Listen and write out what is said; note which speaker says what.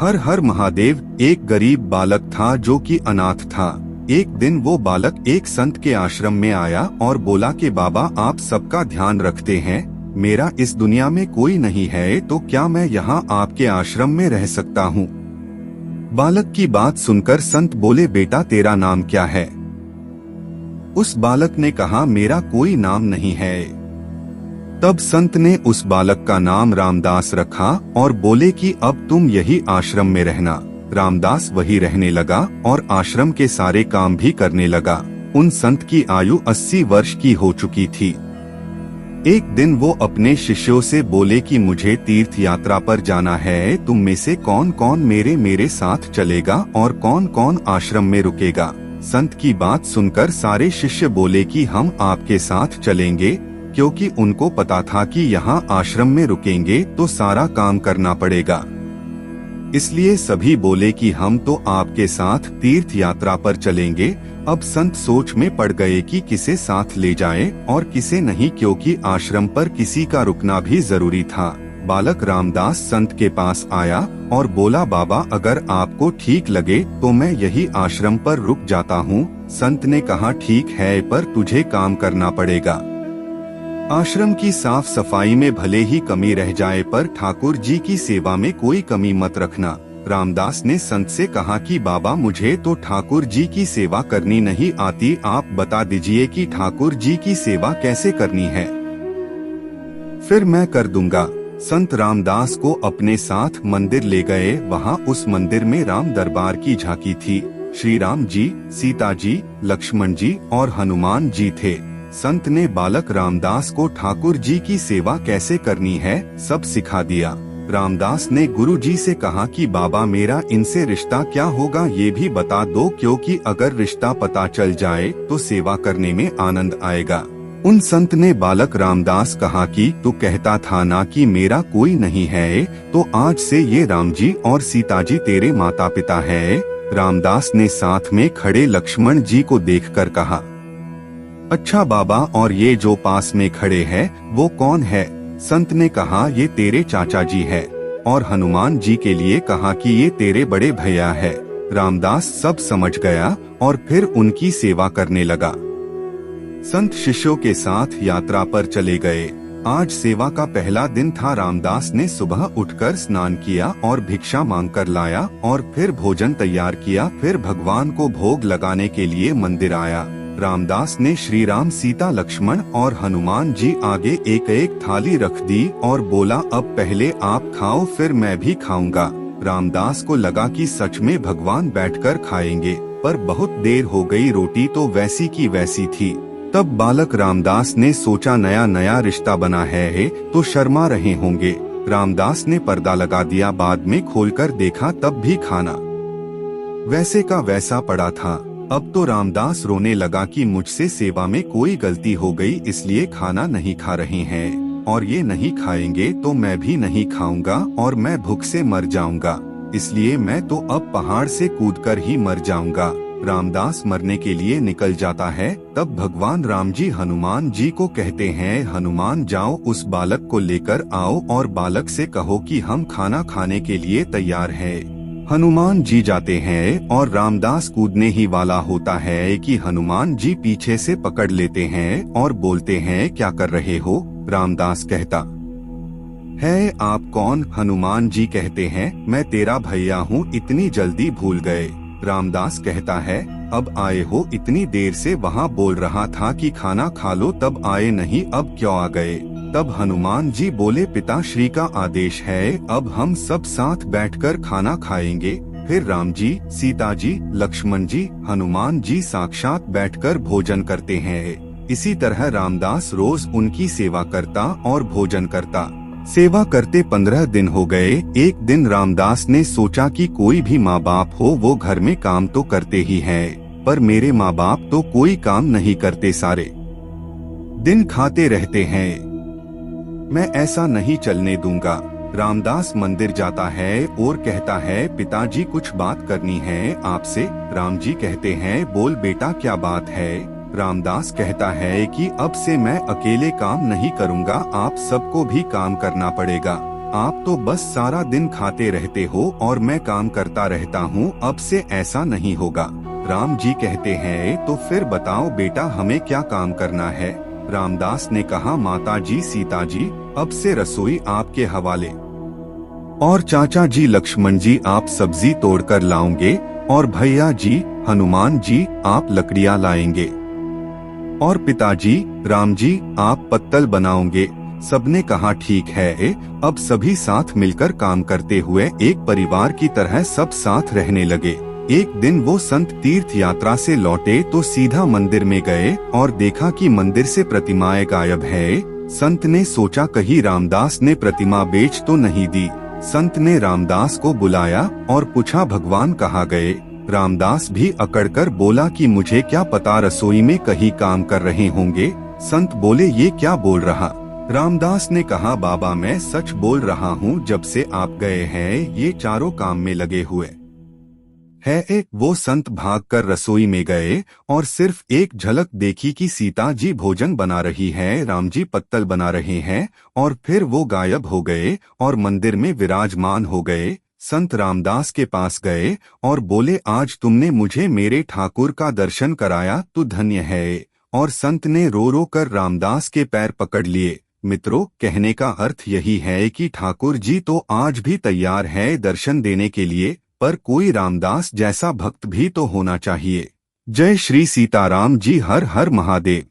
Speaker 1: हर हर महादेव। एक गरीब बालक था जो कि अनाथ था। एक दिन वो बालक एक संत के आश्रम में आया और बोला कि बाबा, आप सबका ध्यान रखते हैं, मेरा इस दुनिया में कोई नहीं है, तो क्या मैं यहाँ आपके आश्रम में रह सकता हूँ? बालक की बात सुनकर संत बोले, बेटा तेरा नाम क्या है? उस बालक ने कहा, मेरा कोई नाम नहीं है। तब संत ने उस बालक का नाम रामदास रखा और बोले कि अब तुम यही आश्रम में रहना। रामदास वही रहने लगा और आश्रम के सारे काम भी करने लगा। उन संत की आयु 80 वर्ष की हो चुकी थी। एक दिन वो अपने शिष्यों से बोले कि मुझे तीर्थ यात्रा पर जाना है, तुम में से कौन कौन मेरे साथ चलेगा और कौन कौन आश्रम में रुकेगा? संत की बात सुनकर सारे शिष्य बोले कि हम आपके साथ चलेंगे, क्योंकि उनको पता था कि यहाँ आश्रम में रुकेंगे तो सारा काम करना पड़ेगा। इसलिए सभी बोले कि हम तो आपके साथ तीर्थ यात्रा पर चलेंगे। अब संत सोच में पड़ गए कि किसे साथ ले जाएं और किसे नहीं, क्योंकि आश्रम पर किसी का रुकना भी जरूरी था। बालक रामदास संत के पास आया और बोला, बाबा अगर आपको ठीक लगे तो मैं यही आश्रम पर रुक जाता हूँ। संत ने कहा, ठीक है, पर तुझे काम करना पड़ेगा। आश्रम की साफ सफाई में भले ही कमी रह जाए, पर ठाकुर जी की सेवा में कोई कमी मत रखना। रामदास ने संत से कहा कि बाबा मुझे तो ठाकुर जी की सेवा करनी नहीं आती, आप बता दीजिए कि ठाकुर जी की सेवा कैसे करनी है, फिर मैं कर दूंगा। संत रामदास को अपने साथ मंदिर ले गए। वहाँ उस मंदिर में राम दरबार की झांकी थी। श्री राम जी, सीता जी, लक्ष्मण जी और हनुमान जी थे। संत ने बालक रामदास को ठाकुर जी की सेवा कैसे करनी है सब सिखा दिया। रामदास ने गुरु जी से कहा कि बाबा मेरा इनसे रिश्ता क्या होगा ये भी बता दो, क्योंकि अगर रिश्ता पता चल जाए तो सेवा करने में आनंद आएगा। उन संत ने बालक रामदास कहा कि तू कहता था ना कि मेरा कोई नहीं है, तो आज से ये राम जी और सीता जी तेरे माता पिता है। रामदास ने साथ में खड़े लक्ष्मण जी को देखकर कहा, अच्छा बाबा, और ये जो पास में खड़े हैं वो कौन है? संत ने कहा, ये तेरे चाचा जी है। और हनुमान जी के लिए कहा कि ये तेरे बड़े भैया है। रामदास सब समझ गया और फिर उनकी सेवा करने लगा। संत शिष्यों के साथ यात्रा पर चले गए। आज सेवा का पहला दिन था। रामदास ने सुबह उठकर स्नान किया और भिक्षा मांगकर लाया और फिर भोजन तैयार किया। फिर भगवान को भोग लगाने के लिए मंदिर आया। रामदास ने श्री राम, सीता, लक्ष्मण और हनुमान जी आगे एक एक थाली रख दी और बोला, अब पहले आप खाओ फिर मैं भी खाऊंगा। रामदास को लगा कि सच में भगवान बैठकर खाएंगे, पर बहुत देर हो गई, रोटी तो वैसी की वैसी थी। तब बालक रामदास ने सोचा, नया नया रिश्ता बना है तो शर्मा रहे होंगे। रामदास ने पर्दा लगा दिया। बाद में खोलकर देखा तब भी खाना वैसे का वैसा पड़ा था। अब तो रामदास रोने लगा कि मुझसे सेवा में कोई गलती हो गई, इसलिए खाना नहीं खा रहे हैं, और ये नहीं खाएंगे तो मैं भी नहीं खाऊंगा और मैं भूख से मर जाऊंगा, इसलिए मैं तो अब पहाड़ से कूदकर ही मर जाऊंगा। रामदास मरने के लिए निकल जाता है। तब भगवान राम जी हनुमान जी को कहते हैं, हनुमान जाओ उस बालक को लेकर आओ और बालक से कहो कि हम खाना खाने के लिए तैयार हैं। हनुमान जी जाते हैं और रामदास कूदने ही वाला होता है कि हनुमान जी पीछे से पकड़ लेते हैं और बोलते हैं, क्या कर रहे हो? रामदास कहता है, आप कौन? हनुमान जी कहते हैं, मैं तेरा भैया हूँ, इतनी जल्दी भूल गए। रामदास कहता है, अब आए हो? इतनी देर से वहाँ बोल रहा था कि खाना खा लो, तब आए नहीं, अब क्यों आ गए? तब हनुमान जी बोले, पिताश्री का आदेश है, अब हम सब साथ बैठकर खाना खाएंगे। फिर राम जी, सीता जी, लक्ष्मण जी, हनुमान जी साक्षात बैठकर भोजन करते हैं। इसी तरह रामदास रोज उनकी सेवा करता और भोजन करता। सेवा करते 15 दिन हो गए। एक दिन रामदास ने सोचा कि कोई भी माँ बाप हो वो घर में काम तो करते ही हैं, पर मेरे माँ बाप तो कोई काम नहीं करते, सारे दिन खाते रहते हैं, मैं ऐसा नहीं चलने दूंगा। रामदास मंदिर जाता है और कहता है, पिताजी कुछ बात करनी है आपसे। राम जी कहते हैं, बोल बेटा क्या बात है? रामदास कहता है कि अब से मैं अकेले काम नहीं करूंगा, आप सबको भी काम करना पड़ेगा। आप तो बस सारा दिन खाते रहते हो और मैं काम करता रहता हूँ, अब से ऐसा नहीं होगा। राम जी कहते हैं तो फिर बताओ बेटा हमें क्या काम करना है। रामदास ने कहा माता जी सीता जी अब से रसोई आपके हवाले, और चाचा जी लक्ष्मण जी आप सब्जी तोड़कर लाओगे, और भैया जी हनुमान जी आप लकड़ियां लाएंगे, और पिताजी राम जी आप पत्तल बनाओगे। सबने कहा ठीक है। अब सभी साथ मिलकर काम करते हुए एक परिवार की तरह सब साथ रहने लगे। एक दिन वो संत तीर्थ यात्रा से लौटे तो सीधा मंदिर में गए और देखा कि मंदिर से प्रतिमाएं गायब है। संत ने सोचा कहीं रामदास ने प्रतिमा बेच तो नहीं दी। संत ने रामदास को बुलाया और पूछा भगवान कहाँ गए। रामदास भी अकड़कर बोला कि मुझे क्या पता, रसोई में कहीं काम कर रहे होंगे। संत बोले ये क्या बोल रहा। रामदास ने कहा बाबा मैं सच बोल रहा हूँ, जब से आप गए हैं ये चारों काम में लगे हुए है। वो संत भागकर रसोई में गए और सिर्फ एक झलक देखी कि सीता जी भोजन बना रही है, राम जी पत्तल बना रहे हैं, और फिर वो गायब हो गए और मंदिर में विराजमान हो गए। संत रामदास के पास गए और बोले आज तुमने मुझे मेरे ठाकुर का दर्शन कराया तो धन्य है। और संत ने रो रो कर रामदास के पैर पकड़ लिए। मित्रों, कहने का अर्थ यही है कि ठाकुर जी तो आज भी तैयार है दर्शन देने के लिए, पर कोई रामदास जैसा भक्त भी तो होना चाहिए। जय श्री सीताराम जी, हर हर महादेव।